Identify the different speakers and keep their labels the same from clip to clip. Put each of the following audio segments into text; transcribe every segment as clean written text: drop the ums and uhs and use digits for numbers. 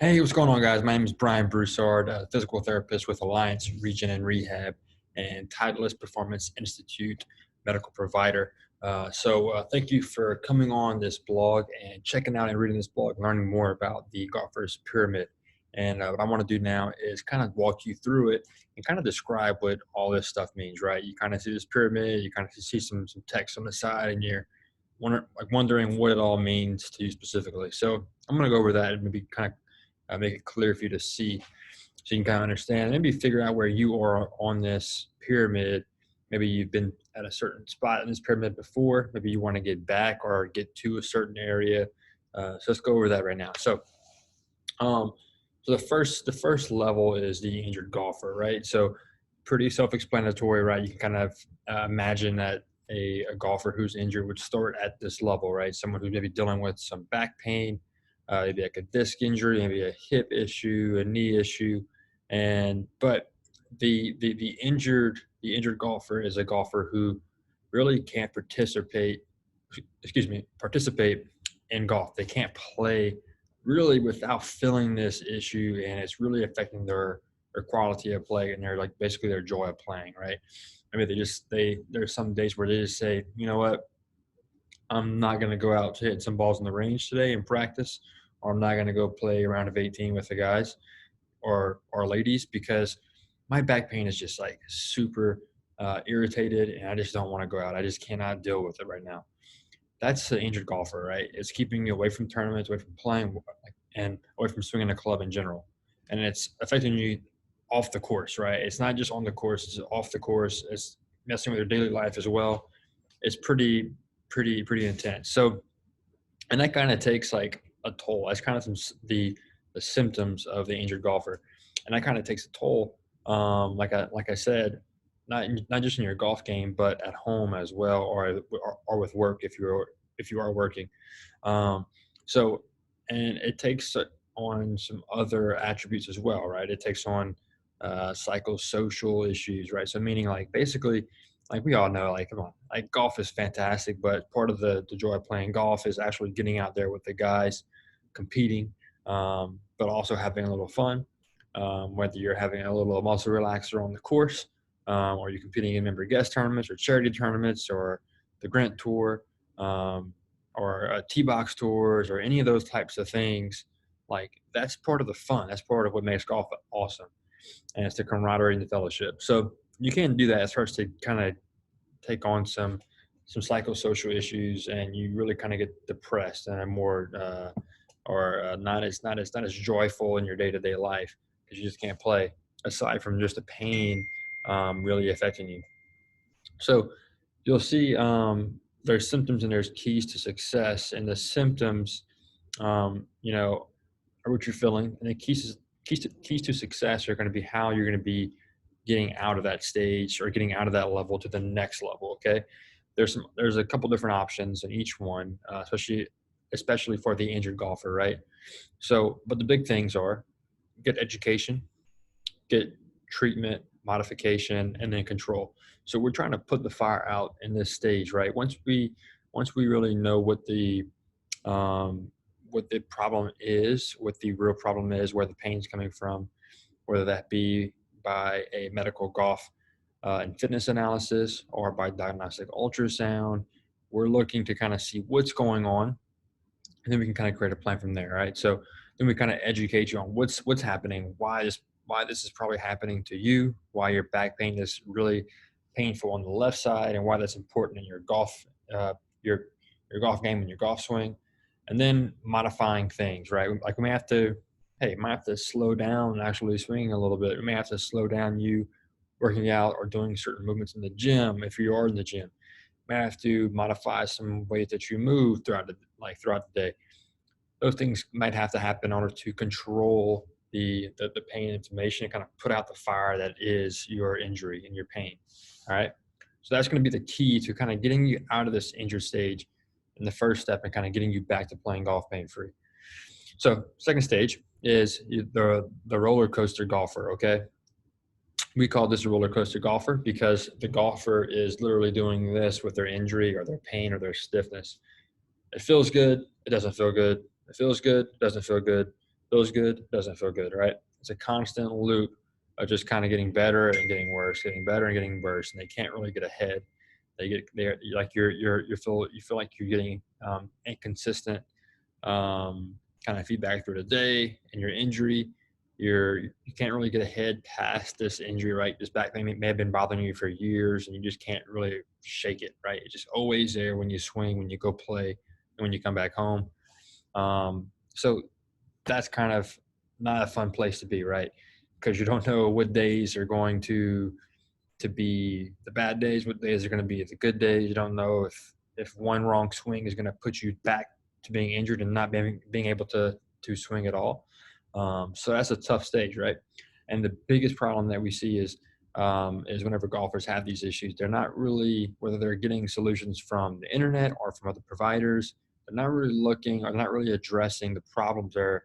Speaker 1: Hey, what's going on, guys? My name is Brian Broussard, a physical therapist with Alliance Region and Rehab and Titleist Performance Institute medical provider. Thank you for coming on this blog and checking out and reading this blog, learning more about the golfer's pyramid. And what I want to do now is kind of walk you through it and kind of describe what all this stuff means, right? You kind of see this pyramid, you kind of see some text on the side, and you're wondering what it all means to you specifically. So I'm going to go over that and maybe kind of make it clear for you to see so you can kind of understand, maybe figure out where you are on this pyramid. Maybe you've been at a certain spot in this pyramid before. Maybe you want to get back or get to a certain area. So let's go over that right now. Um, so the first level is the injured golfer, right? So pretty self-explanatory, right? You can kind of imagine that a golfer who's injured would start at this level, right? Someone who's maybe dealing with some back pain, maybe like a disc injury, maybe a hip issue, a knee issue, and but the injured golfer is a golfer who really can't participate in golf. They can't play really without feeling this issue, and it's really affecting their quality of play and their like basically their joy of playing, right? I mean, there's some days where they just say, you know what, I'm not going to go out to hit some balls in the range today and practice, or I'm not going to go play a round of 18 with the guys or ladies because my back pain is just like super irritated, and I just don't want to go out. I just cannot deal with it right now. That's the injured golfer, right? It's keeping you away from tournaments, away from playing, and away from swinging a club in general. And it's affecting you off the course, right? It's not just on the course; it's off the course. It's messing with your daily life as well. It's pretty intense. So, and that kind of takes like a toll. That's kind of the symptoms of the injured golfer, and that kind of takes a toll. Like I said, not just in your golf game, but at home as well, or with work if you are working. Um, so, and it takes on some other attributes as well, right? It takes on psychosocial issues, right? So meaning like basically, like we all know, like come on, like golf is fantastic, but part of the joy of playing golf is actually getting out there with the guys, competing, but also having a little fun. Whether you're having a little muscle relaxer on the course, or you're competing in member guest tournaments or charity tournaments or the Grant Tour, or T-box tours or any of those types of things, like that's part of the fun. That's part of what makes golf awesome, and it's the camaraderie and the fellowship. So you can do that. It starts to kind of take on some psychosocial issues, and you really kind of get depressed and are more or not as joyful in your day to day life because you just can't play. Aside from just the pain really affecting you, so you'll see there's symptoms and there's keys to success, and the symptoms, are what you're feeling, and the keys to success are going to be how you're going to be getting out of that stage or getting out of that level to the next level. Okay, there's a couple different options in each one, especially for the injured golfer, right? So, but the big things are get education, get treatment, modification, and then control. So we're trying to put the fire out in this stage, right? Once we really know um, what the problem is, what the real problem is, where the pain's coming from, whether that be by a medical golf and fitness analysis or by diagnostic ultrasound. We're looking to kind of see what's going on, and then we can kind of create a plan from there, right? So then we kind of educate you on what's happening, why this is probably happening to you, why your back pain is really painful on the left side, and why that's important in your uh, your your golf game and your golf swing, and then modifying things, right? Like we might have to slow down and actually swinging a little bit. We may have to slow down you working out or doing certain movements in the gym if you are in the gym. May have to modify some ways that you move throughout the day. Those things might have to happen in order to control the pain and inflammation and kind of put out the fire that is your injury and your pain. All right. So that's going to be the key to kind of getting you out of this injured stage in the first step and kind of getting you back to playing golf pain free. So second stage is the roller coaster golfer. Okay. We call this a roller coaster golfer because the golfer is literally doing this with their injury or their pain or their stiffness. It feels good. It doesn't feel good. It feels good. It doesn't feel good. feels good, doesn't feel good, right? It's a constant loop of just kind of getting better and getting worse, getting better and getting worse, and they can't really get ahead. They're like you feel like you're getting inconsistent kind of feedback through the day, and your injury, you can't really get ahead past this injury, right? This back pain may have been bothering you for years, and you just can't really shake it, right? It's just always there when you swing, when you go play, and when you come back home. So that's kind of not a fun place to be, right? Because you don't know what days are going to be the bad days, what days are going to be the good days. You don't know if one wrong swing is going to put you back to being injured and not being able to swing at all. So that's a tough stage, right? And the biggest problem that we see is whenever golfers have these issues, they're not really, whether they're getting solutions from the internet or from other providers, they're not really looking or not really addressing the problems there,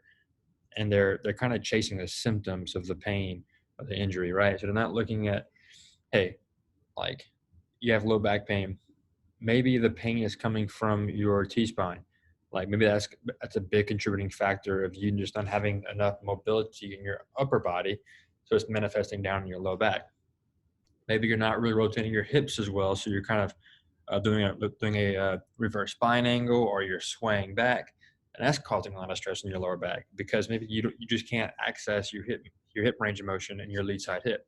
Speaker 1: and they're kind of chasing the symptoms of the pain of the injury, right? So they're not looking at, hey, like you have low back pain, maybe the pain is coming from your T-spine. Like maybe that's a big contributing factor of you just not having enough mobility in your upper body, so it's manifesting down in your low back. Maybe you're not really rotating your hips as well, so you're kind of doing a reverse spine angle, or you're swaying back, and that's causing a lot of stress in your lower back because maybe you just can't access your hip range of motion and your lead side hip.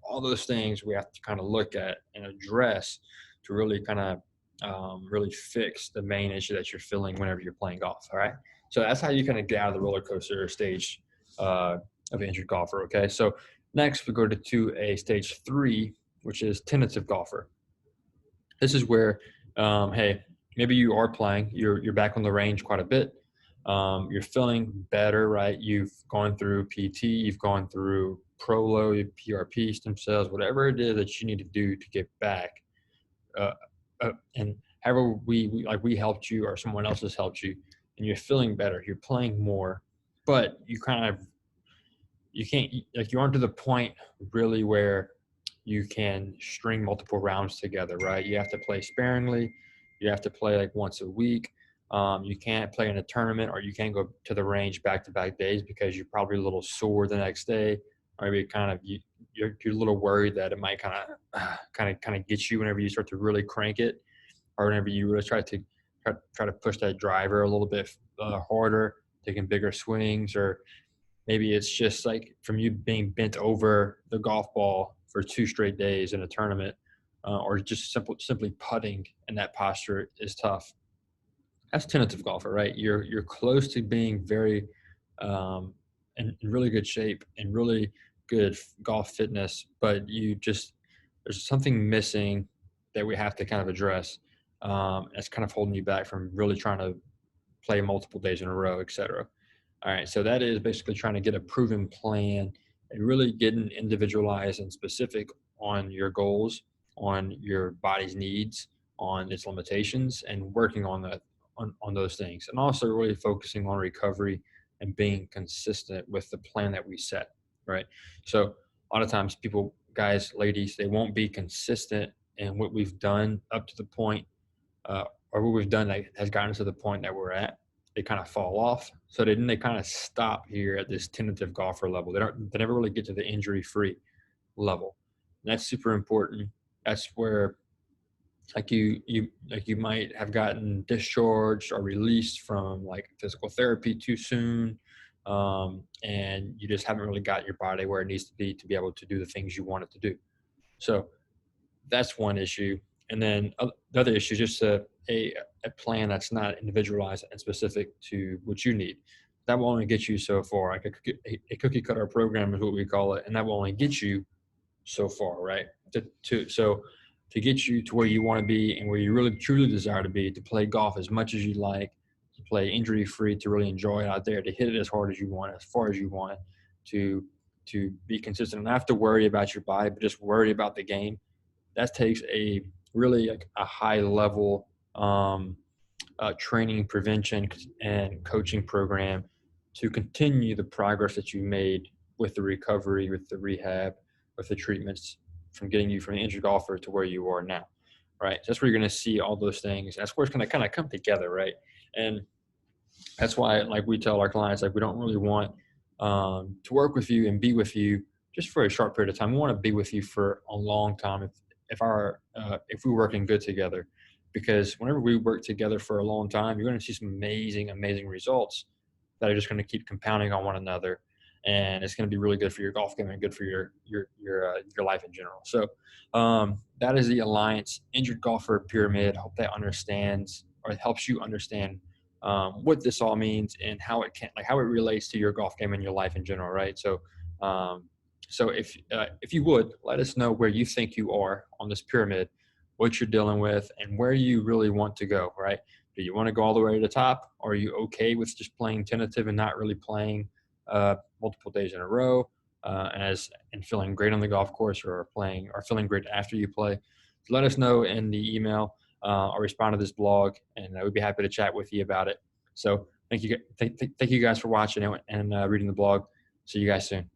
Speaker 1: All those things we have to kind of look at and address to really kind of really fix the main issue that you're feeling whenever you're playing golf. All right. So that's how you kind of get out of the roller coaster stage of injured golfer. Okay. So next we go to a stage 3, which is tentative golfer. This is where, hey, maybe you are playing, you're back on the range quite a bit. You're feeling better, right? You've gone through PT, you've gone through Prolo, PRP, stem cells, whatever it is that you need to do to get back. And however we helped you or someone else has helped you, and you're feeling better, you're playing more, but you can't, like, you aren't to the point really where you can string multiple rounds together, right? You have to play sparingly. You have to play like once a week. You can't play in a tournament, or you can't go to the range back-to-back days because you're probably a little sore the next day, or maybe you're a little worried that it might kind of get you whenever you start to really crank it, or whenever you really try to push that driver a little bit harder, taking bigger swings, or maybe it's just like from you being bent over the golf ball for 2 straight days in a tournament, or just simply putting in that posture is tough. That's tentative golfer, right? You're close to being very in really good shape and really good golf fitness, but there's something missing that we have to kind of address. That's kind of holding you back from really trying to play multiple days in a row, et cetera. All right, so that is basically trying to get a proven plan and really getting individualized and specific on your goals, on your body's needs, on its limitations, and working on on those things, and also really focusing on recovery and being consistent with the plan that we set. Right. So a lot of times people, guys, ladies, they won't be consistent in what we've done up to the point, or what we've done that has gotten us to the point that we're at. They kind of fall off. So they kind of stop here at this tentative golfer level. They never really get to the injury free level. And that's super important. That's where you might have gotten discharged or released from like physical therapy too soon, and you just haven't really got your body where it needs to be able to do the things you want it to do. So that's one issue. And then the other issue is just a plan that's not individualized and specific to what you need. That will only get you so far. Like a cookie cutter program is what we call it, and that will only get you so far, right? To get you to where you want to be and where you really truly desire to be, to play golf as much as you like, to play injury free, to really enjoy it out there, to hit it as hard as you want, as far as you want, to be consistent and not have to worry about your body, but just worry about the game. That takes a really like a high level training, prevention, and coaching program to continue the progress that you made with the recovery, with the rehab, with the treatments, from getting you from an injured golfer to where you are now, right? So that's where you're going to see all those things. That's where it's going to kind of come together, right? And That's why, like, we tell our clients, like, we don't really want to work with you and be with you just for a short period of time. We want to be with you for a long time. If we're working good together, because whenever we work together for a long time, you're going to see some amazing results that are just going to keep compounding on one another, and it's going to be really good for your golf game and good for your life in general. So that is the Alliance Injured Golfer Pyramid. Hope that understands or helps you understand what this all means and how it can, like, how it relates to your golf game and your life in general, right? So, if you would let us know where you think you are on this pyramid, what you're dealing with, and where you really want to go, right? Do you want to go all the way to the top? Or are you okay with just playing tentative and not really playing multiple days in a row, and feeling great on the golf course, or playing or feeling great after you play? Let us know in the email, or respond to this blog, and I would be happy to chat with you about it. So thank you guys for watching and reading the blog. See you guys soon.